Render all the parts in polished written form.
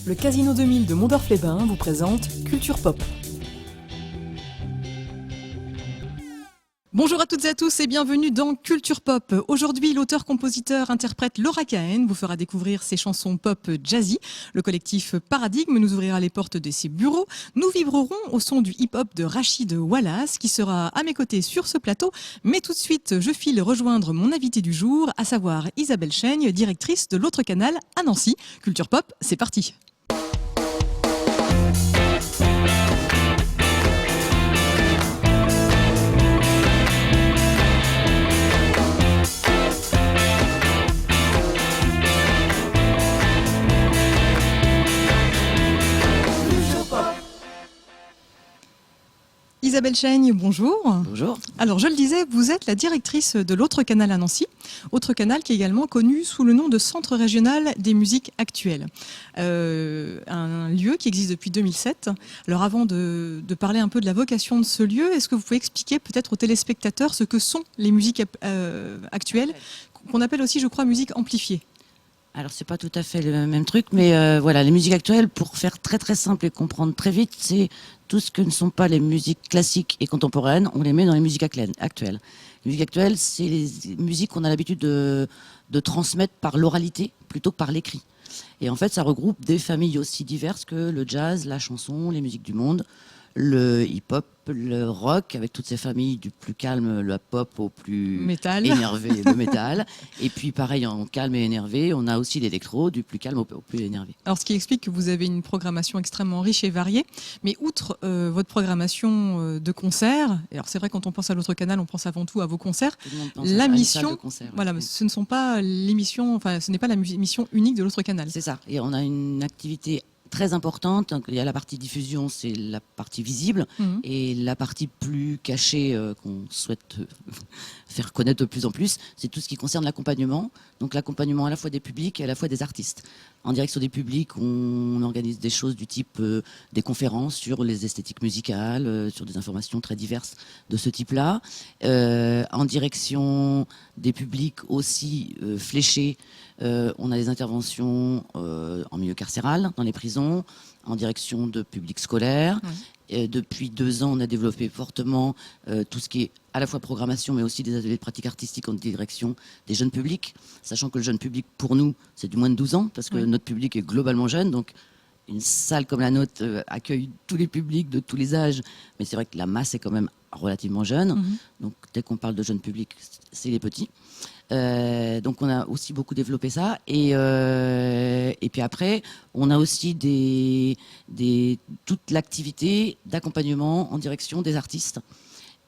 Le Casino 2000 de Mondorf-les-Bains vous présente Culture Pop. Bonjour à toutes et à tous et bienvenue dans Culture Pop. Aujourd'hui, l'auteur-compositeur-interprète Laura Cahen vous fera découvrir ses chansons pop jazzy. Le collectif Paradigme nous ouvrira les portes de ses bureaux. Nous vibrerons au son du hip-hop de Rachid Wallace qui sera à mes côtés sur ce plateau. Mais tout de suite, je file rejoindre mon invité du jour, à savoir Isabelle Chaigne, directrice de l'autre canal à Nancy. Culture Pop, c'est parti. Isabelle Chaigne, bonjour. Bonjour. Alors, je le disais, vous êtes la directrice de l'autre canal à Nancy, autre canal qui est également connu sous le nom de Centre régional des musiques actuelles. Un lieu qui existe depuis 2007. Alors, avant de parler un peu de la vocation de ce lieu, est-ce que vous pouvez expliquer peut-être aux téléspectateurs ce que sont les musiques actuelles, qu'on appelle aussi, je crois, musique amplifiée? Alors, c'est pas tout à fait le même truc, mais voilà, les musiques actuelles, pour faire très très simple et comprendre très vite, c'est tout ce que ne sont pas les musiques classiques et contemporaines, on les met dans les musiques actuelles. Les musiques actuelles, c'est les musiques qu'on a l'habitude de transmettre par l'oralité plutôt que par l'écrit. Et en fait, ça regroupe des familles aussi diverses que le jazz, la chanson, les musiques du monde, le hip-hop, le rock, avec toutes ces familles, du plus calme, la pop, au plus Métal. énervé, le métal. Et puis pareil, en calme et énervé, on a aussi l'électro, du plus calme au plus énervé. Alors, ce qui explique que vous avez une programmation extrêmement riche et variée. Mais outre votre programmation de concerts, et alors c'est vrai, quand on pense à l'autre canal, on pense avant tout à vos concerts. Tout le monde pense La à une mission, salle de concert, voilà, ouais. ce ne sont pas l'émission, enfin, ce n'est pas la mission unique de l'autre canal. C'est ça. Et on a une activité très importante. Il y a la partie diffusion, c'est la partie visible, et la partie plus cachée qu'on souhaite faire connaître de plus en plus, c'est tout ce qui concerne l'accompagnement. Donc l'accompagnement à la fois des publics et à la fois des artistes. En direction des publics, on organise des choses du type des conférences sur les esthétiques musicales, sur des informations très diverses de ce type-là. En direction des publics aussi fléchés, on a des interventions en milieu carcéral, dans les prisons, en direction de publics scolaires. Depuis 2 ans, on a développé fortement tout ce qui est à la fois programmation, mais aussi des ateliers de pratique artistique en direction des jeunes publics, sachant que le jeune public, pour nous, c'est du moins de 12 ans, parce que notre public est globalement jeune, donc une salle comme la nôtre accueille tous les publics de tous les âges, mais c'est vrai que la masse est quand même relativement jeune, donc dès qu'on parle de jeunes publics, c'est les petits. Donc on a aussi beaucoup développé ça, et puis après on a aussi toute l'activité d'accompagnement en direction des artistes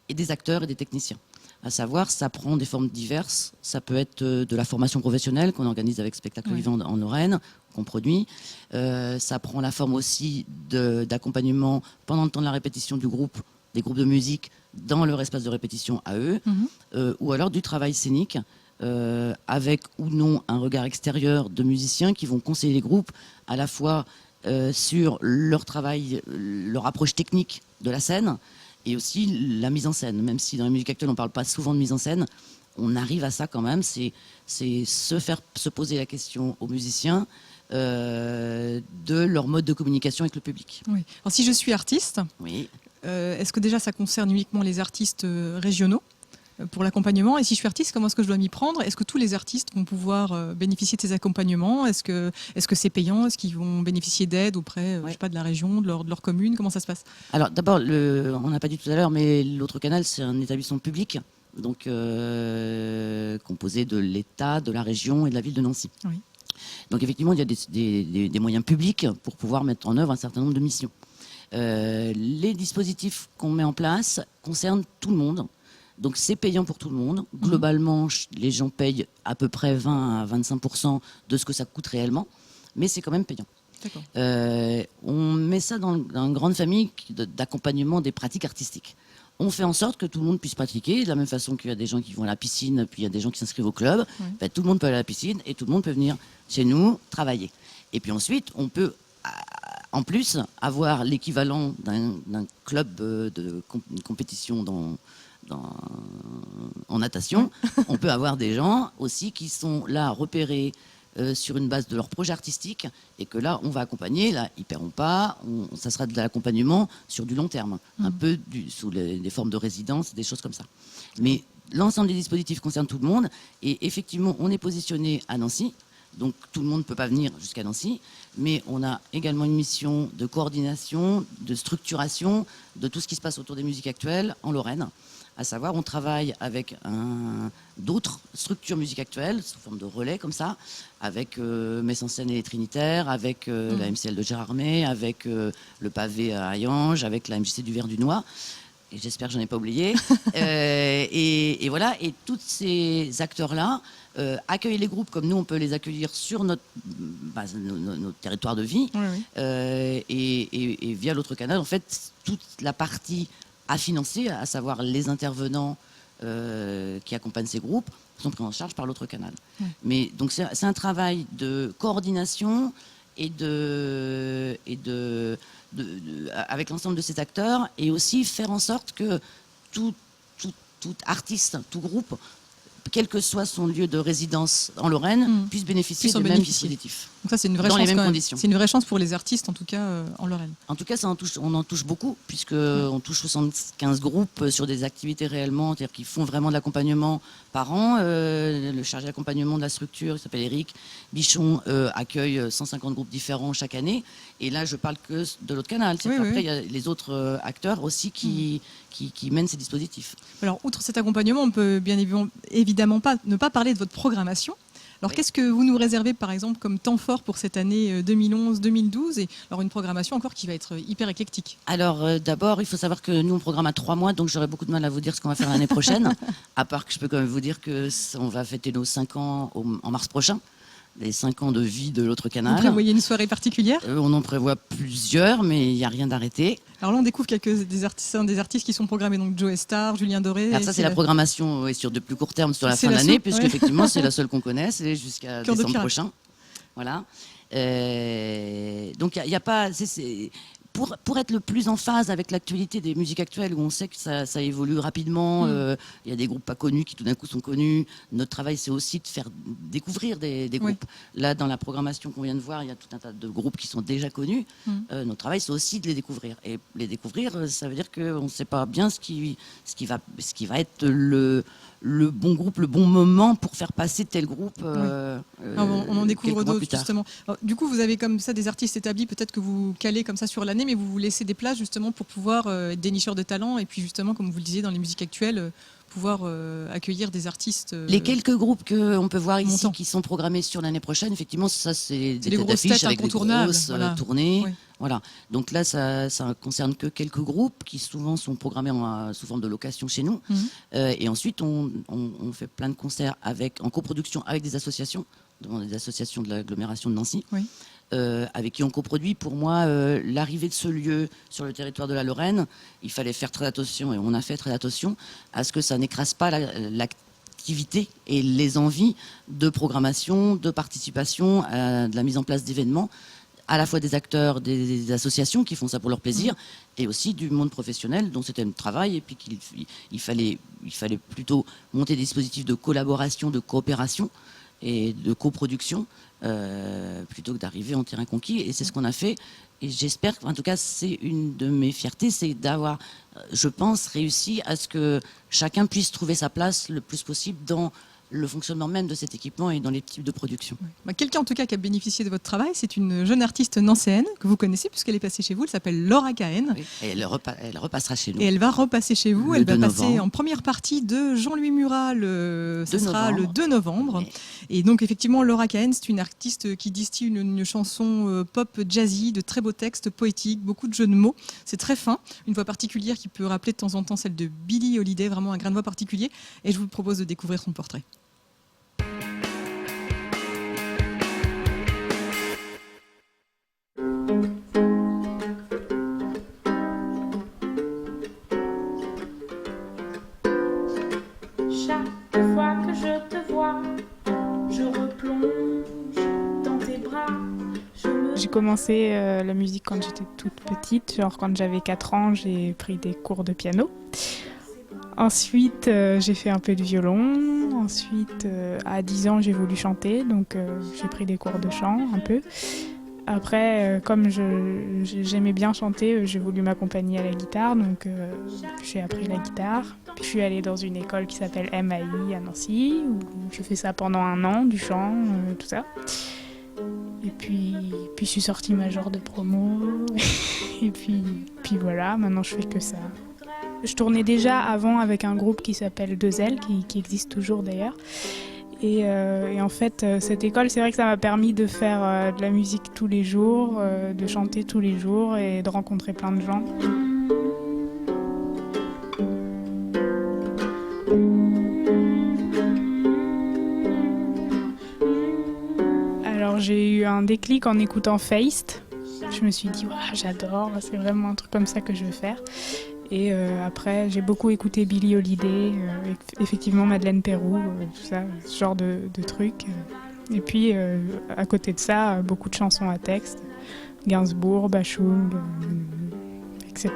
et des acteurs et des techniciens. À savoir, ça prend des formes diverses. Ça peut être de la formation professionnelle qu'on organise avec Spectacle Vivant en Lorraine, qu'on produit. Ça prend la forme aussi d'accompagnement pendant le temps de la répétition du groupe, des groupes de musique dans leur espace de répétition à eux, ou alors du travail scénique, avec ou non un regard extérieur de musiciens qui vont conseiller les groupes à la fois sur leur travail, leur approche technique de la scène, et aussi la mise en scène. Même si dans la musique actuelle on ne parle pas souvent de mise en scène, on arrive à ça quand même. C'est se poser la question aux musiciens de leur mode de communication avec le public. Oui. Alors, si je suis artiste, est-ce que déjà ça concerne uniquement les artistes régionaux pour l'accompagnement? Et si je suis artiste, comment est-ce que je dois m'y prendre? Est-ce que tous les artistes vont pouvoir bénéficier de ces accompagnements? Est-ce que c'est payant? Est-ce qu'ils vont bénéficier d'aide auprès je sais pas, de la région, de leur commune? Comment ça se passe? Alors d'abord, on n'a pas dit tout à l'heure, mais l'autre canal, c'est un établissement public, donc composé de l'État, de la région et de la ville de Nancy. Oui. Donc effectivement, il y a des moyens publics pour pouvoir mettre en œuvre un certain nombre de missions. Les dispositifs qu'on met en place concernent tout le monde. Donc c'est payant pour tout le monde. Globalement, les gens payent à peu près 20 à 25% de ce que ça coûte réellement, mais c'est quand même payant. On met ça dans une grande famille d'accompagnement des pratiques artistiques. On fait en sorte que tout le monde puisse pratiquer, de la même façon qu'il y a des gens qui vont à la piscine, puis il y a des gens qui s'inscrivent au club. Tout le monde peut aller à la piscine et tout le monde peut venir chez nous travailler. Et puis ensuite, on peut en plus avoir l'équivalent d'un club de compétition en natation. On peut avoir des gens aussi qui sont là repérés sur une base de leur projet artistique, et que là, on va accompagner, là, ils ne paieront pas, ça sera de l'accompagnement sur du long terme, un peu sous des formes de résidence, des choses comme ça. Mais l'ensemble des dispositifs concerne tout le monde, et effectivement, on est positionné à Nancy, donc tout le monde ne peut pas venir jusqu'à Nancy, mais on a également une mission de coordination, de structuration de tout ce qui se passe autour des musiques actuelles en Lorraine. À savoir, on travaille avec d'autres structures musiques actuelles, sous forme de relais comme ça, avec Metz en scène et les Trinitaires, avec la MCL de Gérardmer, avec le Pavé à Hayange, avec la MJC du Verdunois. Et j'espère que je n'en ai pas oublié. Et voilà, et tous ces acteurs-là accueillent les groupes comme nous, on peut les accueillir sur notre territoire de vie. Et via l'autre canal, en fait, toute la partie à financer, à savoir les intervenants qui accompagnent ces groupes, sont pris en charge par l'autre canal. Mais donc c'est un travail de coordination et avec l'ensemble de ces acteurs, et aussi faire en sorte que tout artiste, tout groupe, quel que soit son lieu de résidence en Lorraine, puisse bénéficier du même dispositif. Donc ça, c'est une vraie dans chance les mêmes conditions. C'est une vraie chance pour les artistes, en tout cas, en Lorraine. En tout cas, on en touche beaucoup, puisqu'on touche 75 groupes sur des activités réellement, c'est-à-dire qui font vraiment de l'accompagnement par an. Le chargé d'accompagnement de la structure, il s'appelle Eric Bichon, accueille 150 groupes différents chaque année. Et là, je parle que de l'autre canal. Après, il y a les autres acteurs aussi qui mènent ces dispositifs. Alors, outre cet accompagnement, on peut bien évidemment ne pas parler de votre programmation. Alors, qu'est-ce que vous nous réservez, par exemple, comme temps fort pour cette année 2011-2012 et alors une programmation encore qui va être hyper éclectique? Alors, d'abord, il faut savoir que nous, on programme à 3 mois, donc j'aurai beaucoup de mal à vous dire ce qu'on va faire l'année prochaine, à part que je peux quand même vous dire qu'on va fêter nos 5 ans en mars prochain. Les 5 ans de vie de l'autre canal. Vous prévoyez une soirée particulière? On en prévoit plusieurs, mais il n'y a rien d'arrêté. Alors là, on découvre des artistes qui sont programmés, donc Joe Star, Julien Doré. Alors ça, c'est la programmation sur de plus court terme sur la fin de l'année, puisque effectivement, c'est la seule qu'on connaît, c'est jusqu'à décembre prochain. Voilà. Donc, il n'y a pas... Pour être le plus en phase avec l'actualité des musiques actuelles, où on sait que ça évolue rapidement, il y a des groupes pas connus qui tout d'un coup sont connus. Notre travail, c'est aussi de faire découvrir des groupes. Là, dans la programmation qu'on vient de voir, il y a tout un tas de groupes qui sont déjà connus. Notre travail, c'est aussi de les découvrir. Et les découvrir, ça veut dire qu'on ne sait pas bien ce qui va être le bon groupe, le bon moment pour faire passer tel groupe. On en découvre d'autres, justement. Alors, du coup, vous avez comme ça des artistes établis, peut-être que vous calez comme ça sur l'année, mais vous vous laissez des places justement pour pouvoir être dénicheur de talent, et puis justement, comme vous le disiez, dans les musiques actuelles, pouvoir accueillir des artistes. Les quelques groupes qu'on peut voir ici qui sont programmés sur l'année prochaine, effectivement, ça c'est des têtes d'affiche avec des grosses tournées. Oui. Voilà. Donc là, ça concerne que quelques groupes qui souvent sont programmés sous forme de location chez nous. Et ensuite, on fait plein de concerts en coproduction avec des associations de l'agglomération de Nancy. Avec qui on coproduit. Pour moi, l'arrivée de ce lieu sur le territoire de la Lorraine, il fallait faire très attention, et on a fait très attention à ce que ça n'écrase pas l'activité et les envies de programmation, de participation, de la mise en place d'événements, à la fois des acteurs, des associations qui font ça pour leur plaisir, et aussi du monde professionnel dont c'était le travail, et puis qu'il fallait plutôt monter des dispositifs de collaboration, de coopération et de coproduction, plutôt que d'arriver en terrain conquis. Et c'est ce qu'on a fait. Et j'espère, en tout cas, c'est une de mes fiertés, c'est d'avoir, je pense, réussi à ce que chacun puisse trouver sa place le plus possible dans le fonctionnement même de cet équipement et dans les types de production. Quelqu'un en tout cas qui a bénéficié de votre travail, c'est une jeune artiste nancéenne que vous connaissez puisqu'elle est passée chez vous, elle s'appelle Laura Cahen. Oui, et elle repassera chez nous. Et elle va repasser chez vous, elle va passer en première partie de Jean-Louis Murat, ce sera le 2 novembre. Oui. Et donc effectivement, Laura Cahen, c'est une artiste qui distille une chanson pop jazzy, de très beaux textes poétiques, beaucoup de jeux de mots. C'est très fin, une voix particulière qui peut rappeler de temps en temps celle de Billie Holiday, vraiment un grain de voix particulier. Et je vous propose de découvrir son portrait. J'ai commencé la musique quand j'étais toute petite, genre quand j'avais 4 ans, j'ai pris des cours de piano. Ensuite, j'ai fait un peu de violon. Ensuite, à 10 ans, j'ai voulu chanter, donc j'ai pris des cours de chant un peu. Après, comme j'aimais bien chanter, j'ai voulu m'accompagner à la guitare, donc j'ai appris la guitare. Puis je suis allée dans une école qui s'appelle MAI à Nancy, où j'ai fait ça pendant 1 an, du chant, tout ça. Et puis je suis sortie major de promo, et puis voilà, maintenant je fais que ça. Je tournais déjà avant avec un groupe qui s'appelle 2L, qui existe toujours d'ailleurs. Et en fait, cette école, c'est vrai que ça m'a permis de faire de la musique tous les jours, de chanter tous les jours et de rencontrer plein de gens. Alors j'ai eu un déclic en écoutant Feist. Je me suis dit, j'adore, c'est vraiment un truc comme ça que je veux faire. Et après, j'ai beaucoup écouté Billie Holiday, effectivement Madeleine Peyroux, tout ça, ce genre de trucs. Et puis, à côté de ça, beaucoup de chansons à texte, Gainsbourg, Bachung, etc.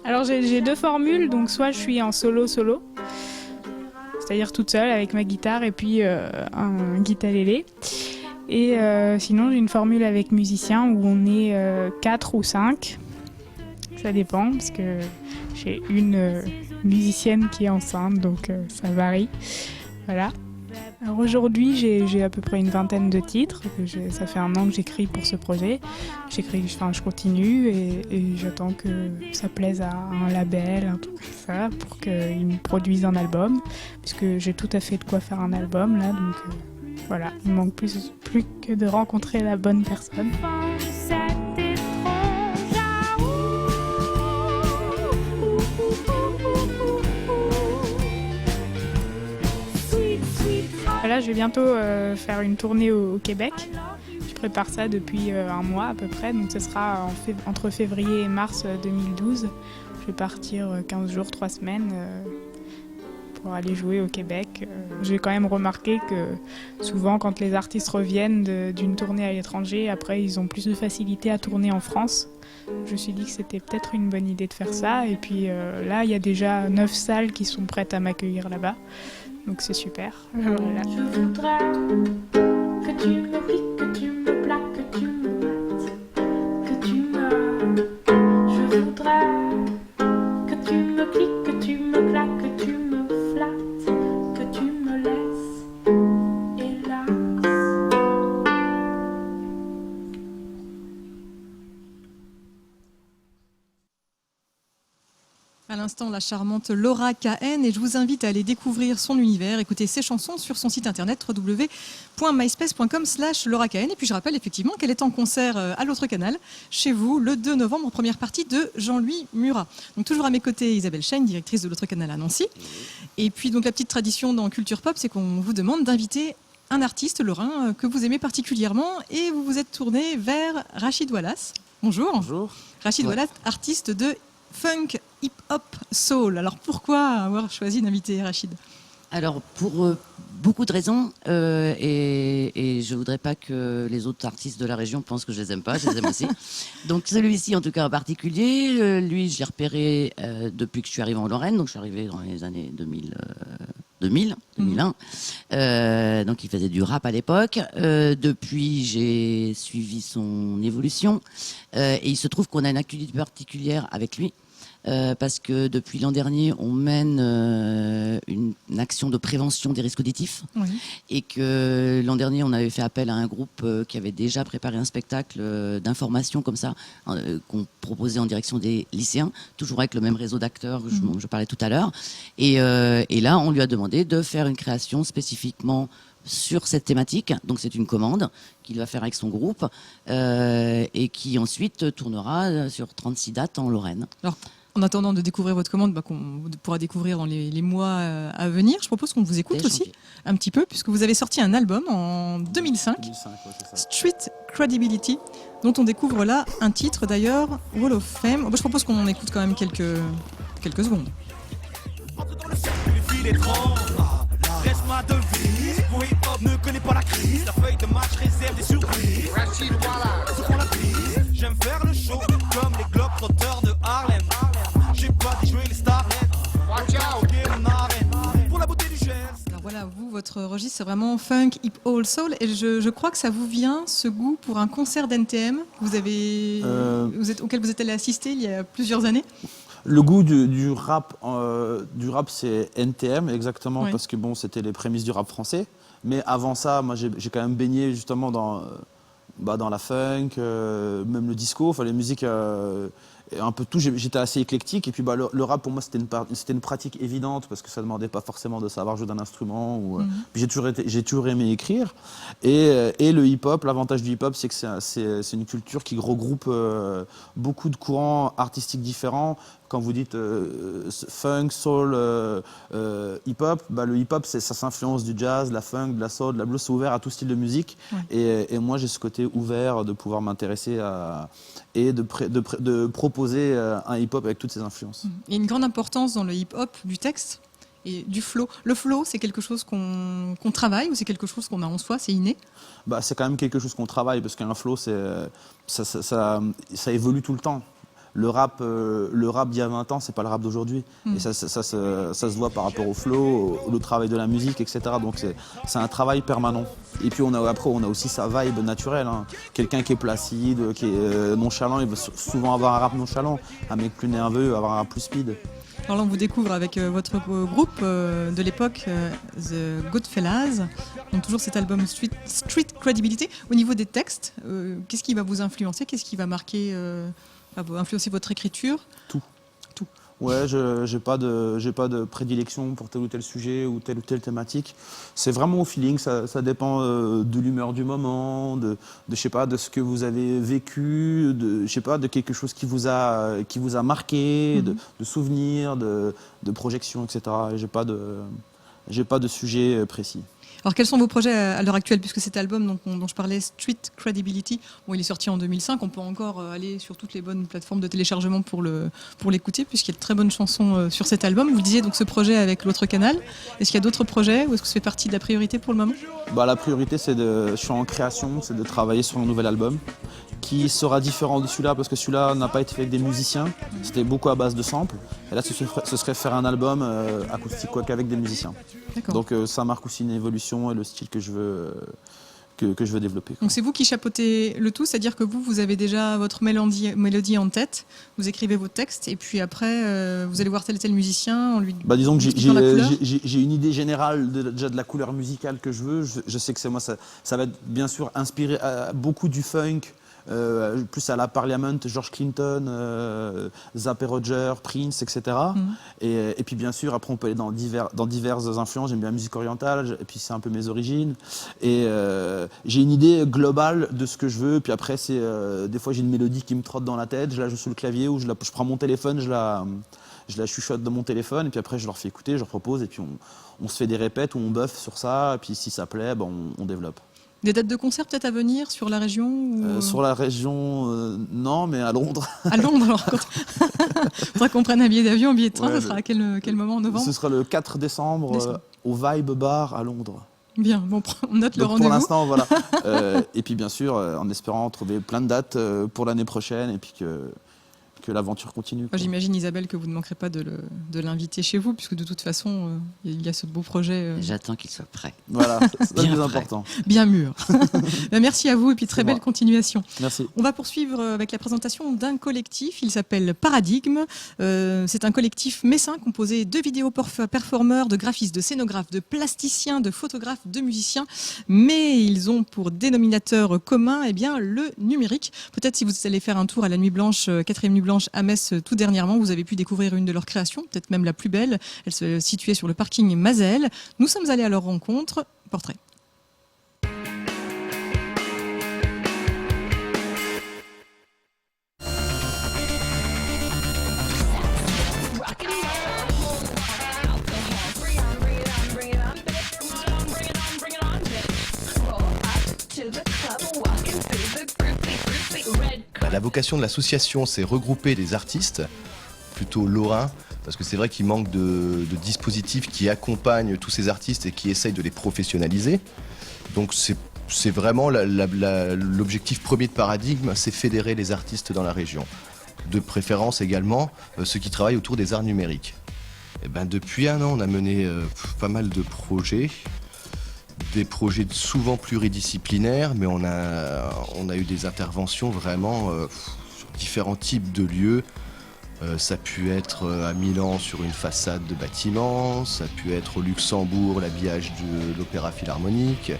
Alors j'ai 2 formules, donc soit je suis en solo, c'est-à-dire toute seule avec ma guitare et puis un guitarélé. Et sinon, j'ai une formule avec musicien où on est 4 ou 5. Ça dépend, parce que j'ai une musicienne qui est enceinte, donc ça varie. Voilà. Alors aujourd'hui, j'ai à peu près une 20aine de titres. Ça fait 1 an que j'écris pour ce projet. Je continue et j'attends que ça plaise à un label, un truc comme ça, pour qu'ils me produisent un album, puisque j'ai tout à fait de quoi faire un album là. Donc voilà, il me manque plus que de rencontrer la bonne personne. Là, je vais bientôt faire une tournée au Québec. Je prépare ça depuis 1 mois à peu près, donc ce sera entre février et mars 2012. Je vais partir 15 jours, 3 semaines pour aller jouer au Québec. J'ai quand même remarqué que souvent, quand les artistes reviennent d'une tournée à l'étranger, après, ils ont plus de facilité à tourner en France. Je me suis dit que c'était peut-être une bonne idée de faire ça. Et puis là, il y a déjà 9 salles qui sont prêtes à m'accueillir là-bas. Donc c'est super. Voilà. Je voudrais que tu me piques, que tu me plaques, que tu me battes, que tu me... Je voudrais que tu me cliques, que tu me claques, que tu me flattes, que tu me laisses, hélas. À l'instant, la charmante Laura KN, et je vous invite à aller découvrir son univers, écouter ses chansons sur son site internet www.myspace.com/LauraKN. Et puis je rappelle effectivement qu'elle est en concert à l'autre canal, chez vous, le 2 novembre, en première partie de Jean-Louis Murat. Donc toujours à mes côtés, Isabelle Chêne, directrice de l'autre canal à Nancy. Et puis donc la petite tradition dans Culture Pop, c'est qu'on vous demande d'inviter un artiste lorrain que vous aimez particulièrement, et vous vous êtes tourné vers Rachid Wallace. Bonjour. Bonjour. Rachid Wallace, artiste de funk, hip-hop, soul. Alors pourquoi avoir choisi d'inviter Rachid ? Alors pour beaucoup de raisons, et je voudrais pas que les autres artistes de la région pensent que je les aime pas, je les aime aussi. Donc celui-ci en tout cas en particulier, lui je l'ai repéré depuis que je suis arrivée en Lorraine, donc je suis arrivée dans les années 2001. Donc il faisait du rap à l'époque. Depuis, j'ai suivi son évolution. Et il se trouve qu'on a une activité particulière avec lui. Parce que depuis l'an dernier, on mène une action de prévention des risques auditifs. Oui. Et que l'an dernier, on avait fait appel à un groupe qui avait déjà préparé un spectacle d'information comme ça, qu'on proposait en direction des lycéens, toujours avec le même réseau d'acteurs que je parlais tout à l'heure. Et là, on lui a demandé de faire une création spécifiquement sur cette thématique. Donc c'est une commande qu'il va faire avec son groupe et qui ensuite tournera sur 36 dates en Lorraine. Alors, en attendant de découvrir votre commande, qu'on pourra découvrir dans les mois à venir, je propose qu'on vous écoute aussi un petit peu, puisque vous avez sorti un album en 2005, ouais, c'est ça. Street Credibility, dont on découvre là un titre d'ailleurs, Wall of Fame. Je propose qu'on en écoute quand même quelques secondes. Reste-moi de vie, mon hip-hop ne connaît pas la crise. La feuille de match réserve des surprises. Rachid Wallace, ce qu'on la prise. J'aime faire le show comme les Globetrotters de Harlem. J'ai pas dit jouer les stars. Watch out, votre registre, c'est vraiment funk, hip, old soul. Et je crois que ça vous vient, ce goût, pour un concert d'NTM auquel vous êtes allé assister il y a plusieurs années. Le goût du rap, c'est NTM, exactement, Ouais. parce que bon, c'était les prémices du rap français. Mais avant ça, moi, j'ai quand même baigné justement dans la funk, même le disco, enfin les musiques, un peu tout. J'étais assez éclectique. Et puis le rap, pour moi, c'était une pratique évidente parce que ça ne demandait pas forcément de savoir jouer d'un instrument. Puis j'ai toujours aimé écrire. Et le hip-hop, l'avantage du hip-hop, c'est que c'est une culture qui regroupe beaucoup de courants artistiques différents. Quand vous dites funk, soul, hip-hop, le hip-hop, ça s'influence du jazz, de la funk, de la soul, de la blues, c'est ouvert à tout style de musique. Ouais. Et moi, j'ai ce côté ouvert de pouvoir m'intéresser et de proposer un hip-hop avec toutes ses influences. Il y a une grande importance dans le hip-hop du texte et du flow. Le flow, c'est quelque chose qu'on travaille ou c'est quelque chose qu'on a en soi, c'est inné? C'est quand même quelque chose qu'on travaille parce qu'un flow, ça évolue tout le temps. Le rap d'il y a 20 ans, c'est pas le rap d'aujourd'hui. Et ça se voit par rapport au flow, au travail de la musique, etc. Donc c'est un travail permanent. Et puis on a aussi sa vibe naturelle. Hein. Quelqu'un qui est placide, qui est nonchalant, il veut souvent avoir un rap nonchalant. Un mec plus nerveux, avoir un rap plus speed. Alors là, on vous découvre avec votre groupe de l'époque, The Goodfellas. Donc toujours cet album Street Credibility. Au niveau des textes, qu'est-ce qui va vous influencer? Qu'est-ce qui va marquer va influencer votre écriture? Tout. Ouais, j'ai pas de prédilection pour tel ou tel sujet ou telle thématique. C'est vraiment au feeling, ça dépend de l'humeur du moment, de ce que vous avez vécu, de quelque chose qui vous a marqué, de souvenirs, de projections, etc. Et j'ai pas de sujet précis. Alors quels sont vos projets à l'heure actuelle, puisque cet album dont je parlais, Street Credibility, il est sorti en 2005, on peut encore aller sur toutes les bonnes plateformes de téléchargement pour l'écouter, puisqu'il y a de très bonnes chansons sur cet album. Vous disiez donc ce projet avec l'autre canal. Est-ce qu'il y a d'autres projets ou est-ce que ça fait partie de la priorité pour le moment? La priorité, je suis en création, c'est de travailler sur un nouvel album qui sera différent de celui-là parce que celui-là n'a pas été fait avec des musiciens, c'était beaucoup à base de samples. Et là, ce serait faire un album acoustique qu'avec des musiciens. Donc ça marque aussi une évolution et le style que je veux développer. Donc c'est vous qui chapeautez le tout, c'est-à-dire que vous avez déjà votre mélodie en tête, vous écrivez vos textes et puis après vous allez voir tel et tel musicien, on lui disons que j'ai une idée générale déjà de la couleur musicale que je veux. Je sais que c'est moi, ça va être bien sûr inspiré beaucoup du funk. Plus à la Parliament, George Clinton, Zapp et Roger, Prince, etc. Et puis bien sûr, après on peut aller dans diverses influences. J'aime bien la musique orientale, et puis c'est un peu mes origines. Et j'ai une idée globale de ce que je veux. Puis après, des fois j'ai une mélodie qui me trotte dans la tête, je la joue sur le clavier ou je prends mon téléphone, je la chuchote dans mon téléphone, et puis après je leur fais écouter, je leur propose, et puis on se fait des répètes où on buffe sur ça, et puis si ça plaît, on développe. Des dates de concert peut-être à venir sur la région ou... Sur la région, non, mais à Londres. À Londres, alors. Il faudra qu'on prenne un billet d'avion, un billet de train, ça sera à quel moment en novembre? Ce sera le 4 décembre au Vibe Bar à Londres. Bien, on note le rendez-vous. Pour l'instant, voilà. Et puis bien sûr, en espérant trouver plein de dates pour l'année prochaine et puis que l'aventure continue. J'imagine, Isabelle, que vous ne manquerez pas de l'inviter chez vous, puisque de toute façon, il y a ce beau projet. J'attends qu'il soit prêt. Voilà, c'est le plus important. Bien mûr. Merci à vous et puis très belle continuation. Merci. On va poursuivre avec la présentation d'un collectif. Il s'appelle Paradigme. C'est un collectif messin composé de vidéo-performeurs, de graphistes, de scénographes, de plasticiens, de photographes, de musiciens. Mais ils ont pour dénominateur commun le numérique. Peut-être si vous allez faire un tour à la Nuit Blanche, 4e Nuit Blanche à Metz tout dernièrement, vous avez pu découvrir une de leurs créations, peut-être même la plus belle. Elle se situait sur le parking Mazel. Nous sommes allés à leur rencontre. Portrait. La vocation de l'association, c'est regrouper des artistes, plutôt lorrains, parce que c'est vrai qu'il manque de dispositifs qui accompagnent tous ces artistes et qui essayent de les professionnaliser. Donc c'est vraiment l'objectif premier de Paradigme, c'est fédérer les artistes dans la région. De préférence également ceux qui travaillent autour des arts numériques. Et depuis un an, on a mené pas mal de projets. des projets souvent pluridisciplinaires, mais on a eu des interventions vraiment sur différents types de lieux. Ça a pu être à Milan sur une façade de bâtiment, ça a pu être au Luxembourg, l'habillage de l'Opéra Philharmonique.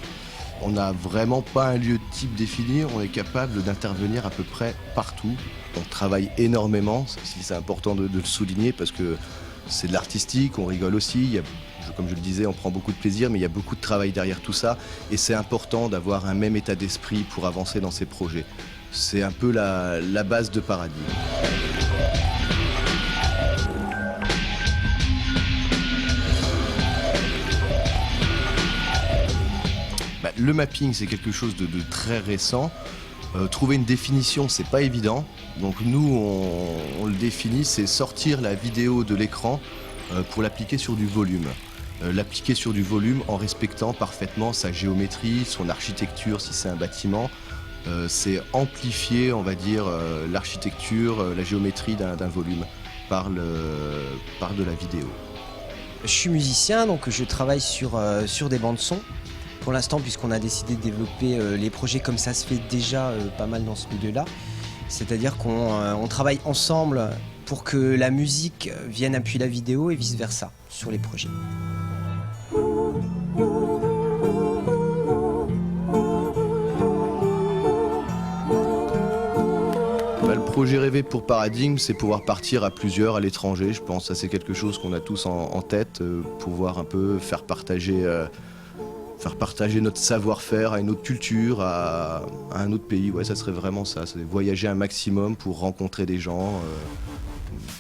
On n'a vraiment pas un lieu type défini, on est capable d'intervenir à peu près partout. On travaille énormément, c'est important de le souligner parce que c'est de l'artistique, on rigole aussi. Comme je le disais, on prend beaucoup de plaisir, mais il y a beaucoup de travail derrière tout ça. Et c'est important d'avoir un même état d'esprit pour avancer dans ces projets. C'est un peu la base de Paradigme. Le mapping, c'est quelque chose de très récent. Trouver une définition, c'est pas évident. Donc nous, on le définit, c'est sortir la vidéo de l'écran pour l'appliquer sur du volume. L'appliquer sur du volume en respectant parfaitement sa géométrie, son architecture si c'est un bâtiment. C'est amplifier, on va dire, l'architecture, la géométrie d'un volume par de la vidéo. Je suis musicien, donc je travaille sur des bandes son. Pour l'instant, puisqu'on a décidé de développer les projets comme ça se fait déjà pas mal dans ce milieu-là. C'est-à-dire qu'on travaille ensemble pour que la musique vienne appuyer la vidéo et vice-versa sur les projets. Le projet rêvé pour Paradigme, c'est pouvoir partir à plusieurs à l'étranger. Je pense que ça c'est quelque chose qu'on a tous en tête, pouvoir un peu faire partager notre savoir-faire à une autre culture, à un autre pays. Ouais, ça serait vraiment ça, c'est voyager un maximum pour rencontrer des gens,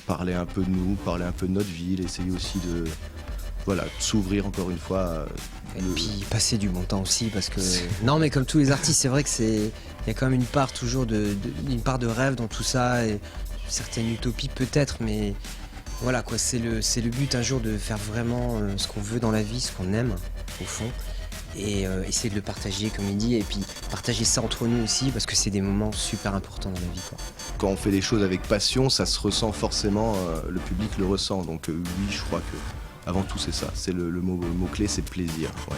parler un peu de nous, parler un peu de notre ville, essayer aussi de s'ouvrir encore une fois. Et puis passer du bon temps aussi, parce que non, mais comme tous les artistes, c'est vrai que il y a quand même une part toujours une part de rêve dans tout ça, et certaines utopies peut-être, mais voilà quoi, c'est le but un jour de faire vraiment ce qu'on veut dans la vie, ce qu'on aime au fond. Et essayer de le partager comme il dit, et puis partager ça entre nous aussi parce que c'est des moments super importants dans la vie, quoi. Quand on fait des choses avec passion, ça se ressent forcément, le public le ressent, donc oui, je crois que avant tout c'est ça, c'est le mot-clé, c'est plaisir. Ouais.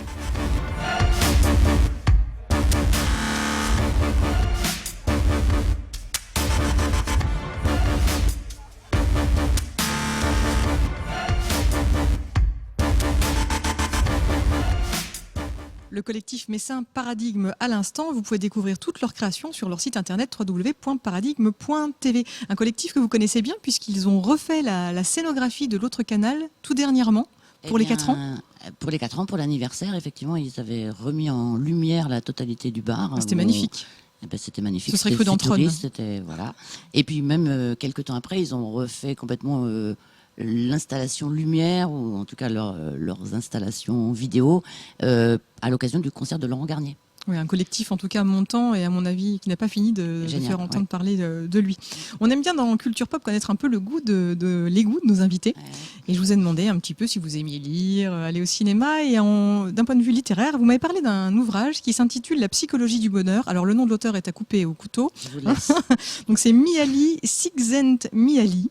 Le collectif messin Paradigme à l'instant. Vous pouvez découvrir toutes leurs créations sur leur site internet www.paradigme.tv. Un collectif que vous connaissez bien puisqu'ils ont refait la scénographie de l'autre canal tout dernièrement pour les 4 ans. Pour les 4 ans, pour l'anniversaire, effectivement, ils avaient remis en lumière la totalité du bar. C'était magnifique. C'était magnifique. Ce serait cru dans Tron. Voilà. Et puis même quelques temps après, ils ont refait complètement l'installation lumière, ou en tout cas leurs installations vidéo, à l'occasion du concert de Laurent Garnier. Oui, un collectif en tout cas montant et à mon avis qui n'a pas fini de faire entendre parler de lui. On aime bien dans Culture Pop connaître un peu les goûts de nos invités. Et je vous ai demandé un petit peu si vous aimiez lire, aller au cinéma. Et d'un point de vue littéraire, vous m'avez parlé d'un ouvrage qui s'intitule La psychologie du bonheur. Alors le nom de l'auteur est à couper au couteau. Je vous laisse. Donc c'est Mihaly Csikszentmihalyi.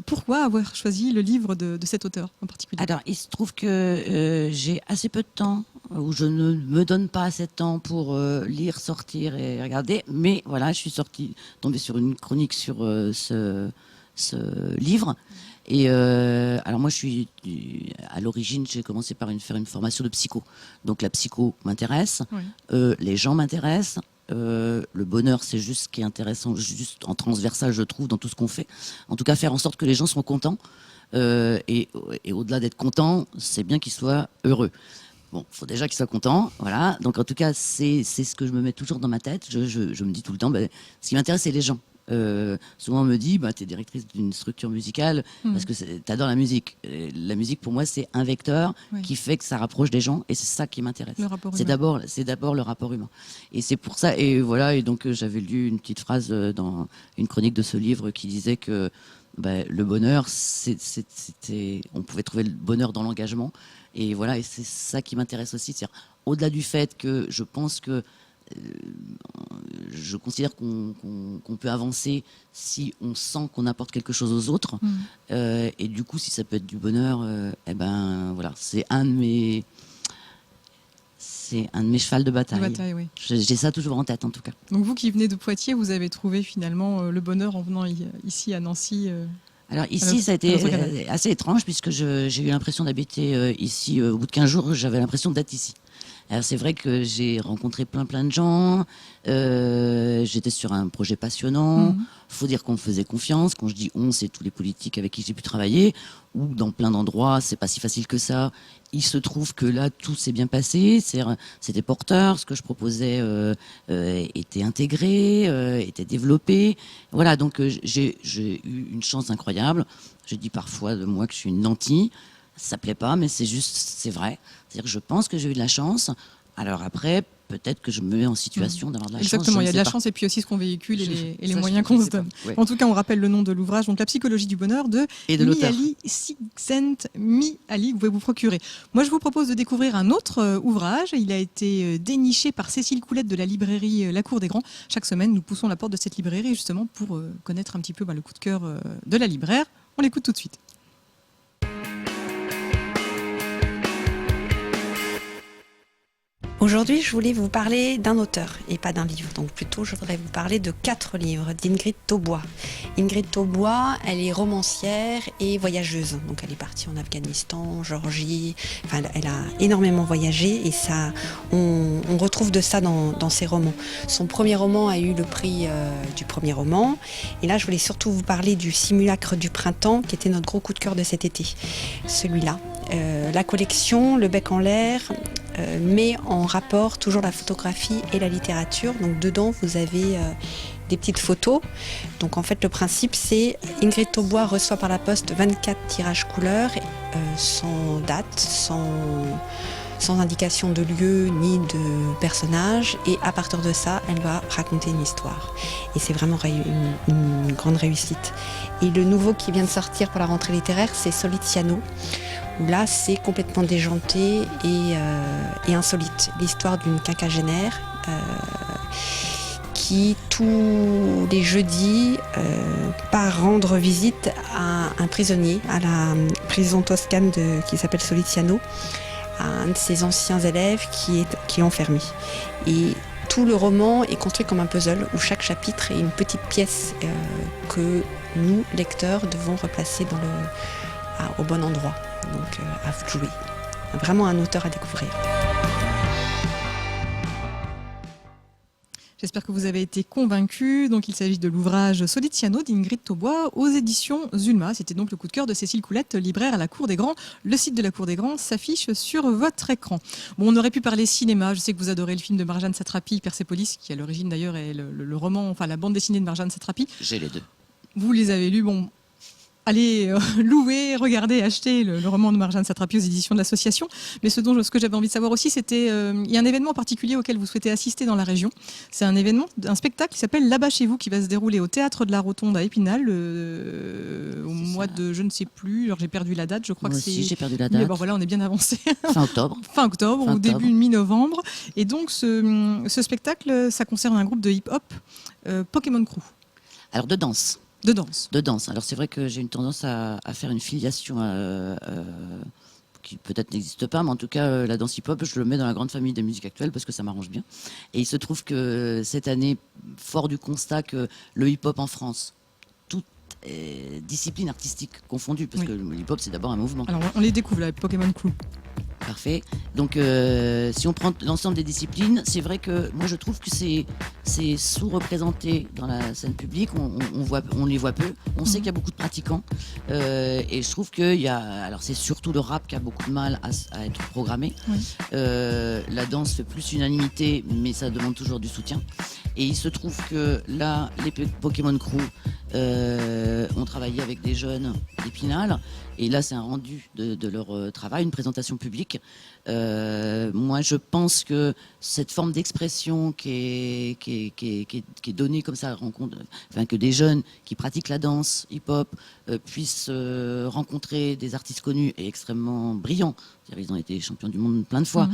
Pourquoi avoir choisi le livre de cet auteur en particulier? Alors, il se trouve que j'ai assez peu de temps, où je ne me donne pas assez de temps pour lire, sortir et regarder. Mais voilà, je suis tombée sur une chronique sur ce livre. Et alors moi, à l'origine, j'ai commencé par faire une formation de psycho. Donc la psycho m'intéresse, oui. Les gens m'intéressent. Le bonheur, c'est juste ce qui est intéressant, juste en transversal, je trouve, dans tout ce qu'on fait. En tout cas, faire en sorte que les gens soient contents. Et au-delà d'être contents, c'est bien qu'ils soient heureux. Bon, il faut déjà qu'ils soient contents, voilà. Donc, en tout cas, c'est ce que je me mets toujours dans ma tête. Je me dis tout le temps, ce qui m'intéresse, c'est les gens. Souvent on me dit tu es directrice d'une structure musicale parce que tu adores la musique. La musique pour moi c'est un vecteur qui fait que ça rapproche des gens et c'est ça qui m'intéresse. C'est d'abord le rapport humain. Et c'est pour ça et voilà et donc j'avais lu une petite phrase dans une chronique de ce livre qui disait que le bonheur on pouvait trouver le bonheur dans l'engagement et voilà et c'est ça qui m'intéresse aussi, c'est-à-dire au-delà du fait que je pense que je considère qu'on peut avancer si on sent qu'on apporte quelque chose aux autres. Et du coup, si ça peut être du bonheur, voilà, c'est un de c'est un de mes chevals de bataille. Oui. J'ai ça toujours en tête, en tout cas. Donc vous qui venez de Poitiers, vous avez trouvé finalement le bonheur en venant ici à Nancy. Alors ici, ça a été assez étrange puisque j'ai eu l'impression d'habiter ici. Au bout de 15 jours, j'avais l'impression d'être ici. Alors c'est vrai que j'ai rencontré plein de gens. J'étais sur un projet passionnant. Faut dire qu'on me faisait confiance. Quand je dis on, c'est tous les politiques avec qui j'ai pu travailler. Ou dans plein d'endroits, c'est pas si facile que ça. Il se trouve que là, tout s'est bien passé. C'était porteur. Ce que je proposais était intégré, était développé. Voilà, donc j'ai eu une chance incroyable. Je dis parfois de moi que je suis une nantie. Ça plaît pas, mais c'est vrai. C'est-à-dire que je pense que j'ai eu de la chance. Alors après, peut-être que je me mets en situation d'avoir de la chance. Exactement, il y a de la chance et puis aussi ce qu'on véhicule et les moyens qu'on se donne. Ouais. En tout cas, on rappelle le nom de l'ouvrage, donc La psychologie du bonheur de Mihaly Csikszentmihalyi, que vous pouvez vous procurer. Moi, je vous propose de découvrir un autre ouvrage. Il a été déniché par Cécile Coulette de la librairie La Cour des Grands. Chaque semaine, nous poussons la porte de cette librairie justement pour connaître un petit peu le coup de cœur de la libraire. On l'écoute tout de suite. Aujourd'hui, je voulais vous parler d'un auteur et pas d'un livre. Donc plutôt, je voudrais vous parler de 4 livres d'Ingrid Taubois. Ingrid Taubois, elle est romancière et voyageuse. Donc elle est partie en Afghanistan, en Géorgie. Enfin, elle a énormément voyagé et ça, on retrouve de ça dans ses romans. Son premier roman a eu le prix du premier roman. Et là, je voulais surtout vous parler du Simulacre du printemps, qui était notre gros coup de cœur de cet été. Celui-là. La collection, Le bec en l'air, met en rapport toujours la photographie et la littérature. Donc dedans, vous avez des petites photos. Donc en fait, le principe, c'est Ingrid Taubois reçoit par la poste 24 tirages couleurs, sans date, sans indication de lieu ni de personnage. Et à partir de ça, elle va raconter une histoire. Et c'est vraiment une grande réussite. Et le nouveau qui vient de sortir pour la rentrée littéraire, c'est Soliziano. Là, c'est complètement déjanté et insolite. L'histoire d'une quinquagénaire qui, tous les jeudis, part rendre visite à un prisonnier, à la prison toscane qui s'appelle Soliziano, à un de ses anciens élèves qui est enfermé. Et tout le roman est construit comme un puzzle où chaque chapitre est une petite pièce que nous, lecteurs, devons replacer au bon endroit. Donc à vous de jouer. Vraiment un auteur à découvrir. J'espère que vous avez été convaincus. Donc il s'agit de l'ouvrage Soliziano d'Ingrid Taubois aux éditions Zulma. C'était donc le coup de cœur de Cécile Coulette, libraire à la Cour des Grands. Le site de la Cour des Grands s'affiche sur votre écran. Bon, on aurait pu parler cinéma. Je sais que vous adorez le film de Marjane Satrapi, Persépolis, qui à l'origine d'ailleurs est le roman, enfin la bande dessinée de Marjane Satrapi. J'ai les deux. Vous les avez lus, bon. Allez louer, regarder, acheter le roman de Marjane Satrapi aux éditions de l'association. Mais ce que j'avais envie de savoir aussi, c'était il y a un événement particulier auquel vous souhaitez assister dans la région. C'est un spectacle qui s'appelle Là-bas chez vous, qui va se dérouler au Théâtre de la Rotonde à Épinal au mois de je ne sais plus. Alors j'ai perdu la date, je crois Moi que c'est. aussi, j'ai perdu la date. Mais bon, voilà, on est bien avancé. Fin octobre. Fin octobre ou début mi-novembre. Et donc ce spectacle, ça concerne un groupe de hip-hop, Pokémon Crew. Alors de danse. De danse. De danse. Alors c'est vrai que j'ai une tendance à faire une filiation qui peut-être n'existe pas, mais en tout cas la danse hip-hop, je le mets dans la grande famille des musiques actuelles parce que ça m'arrange bien. Et il se trouve que cette année, fort du constat que le hip-hop en France, toute discipline artistique confondue, parce que le hip-hop c'est d'abord un mouvement. Alors on les découvre là, Pokémon Crew. Parfait. Donc, si on prend l'ensemble des disciplines, c'est vrai que moi je trouve que c'est sous-représenté dans la scène publique. On les voit peu. On sait qu'il y a beaucoup de pratiquants. Et je trouve qu'il y a. Alors, c'est surtout le rap qui a beaucoup de mal à être programmé. Oui. La danse fait plus unanimité, mais ça demande toujours du soutien. Et il se trouve que là, les Pokémon Crew ont travaillé avec des jeunes d'Épinal. Et là, c'est un rendu de leur travail, une présentation publique. Moi, je pense que cette forme d'expression qui est donnée comme ça, que des jeunes qui pratiquent la danse hip-hop puissent rencontrer des artistes connus et extrêmement brillants C'est-à-dire, ils ont été champions du monde plein de fois.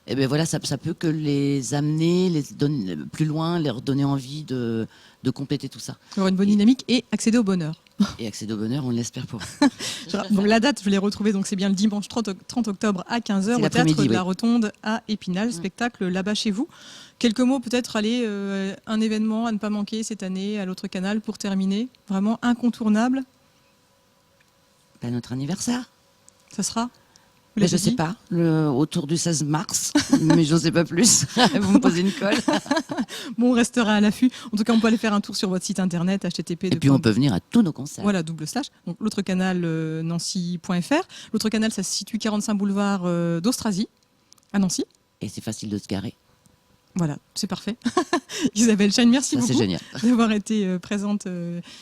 Et ben voilà, ça peut que les amener, les donner plus loin, leur donner envie de compléter tout ça. Avoir une bonne dynamique et accéder au bonheur. Et accéder au bonheur, on l'espère pour eux. Donc la date, je l'ai retrouvée, donc c'est bien le dimanche 30 octobre à 15h au théâtre de la Rotonde à Épinal, spectacle là-bas chez vous. Quelques mots peut-être, allez, un événement à ne pas manquer cette année à l'autre canal pour terminer, vraiment incontournable. Ben, notre anniversaire. Ça sera je ne sais pas, autour du 16 mars, mais je n'en sais pas plus. Vous me posez une colle. Bon, on restera à l'affût. En tout cas, on peut aller faire un tour sur votre site internet, http. Et puis on peut venir à tous nos concerts. Voilà, /. Donc l'autre canal, nancy.fr. L'autre canal, ça se situe 45 boulevard d'Austrasie, à Nancy. Et c'est facile de se garer. Voilà, c'est parfait. Isabelle Chêne, merci beaucoup d'avoir été présente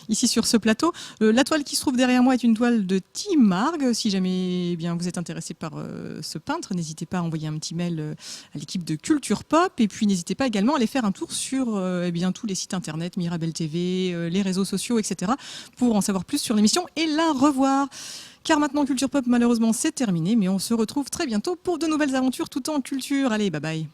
ici sur ce plateau. La toile qui se trouve derrière moi est une toile de Tim Marg. Si jamais vous êtes intéressé par ce peintre, n'hésitez pas à envoyer un petit mail à l'équipe de Culture Pop. Et puis n'hésitez pas également à aller faire un tour sur tous les sites internet, Mirabel TV, les réseaux sociaux, etc. pour en savoir plus sur l'émission et la revoir. Car maintenant, Culture Pop, malheureusement, c'est terminé. Mais on se retrouve très bientôt pour de nouvelles aventures tout en culture. Allez, bye bye.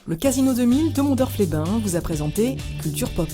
Le Casino 2000 de Mondorf-les-Bains vous a présenté Culture Pop.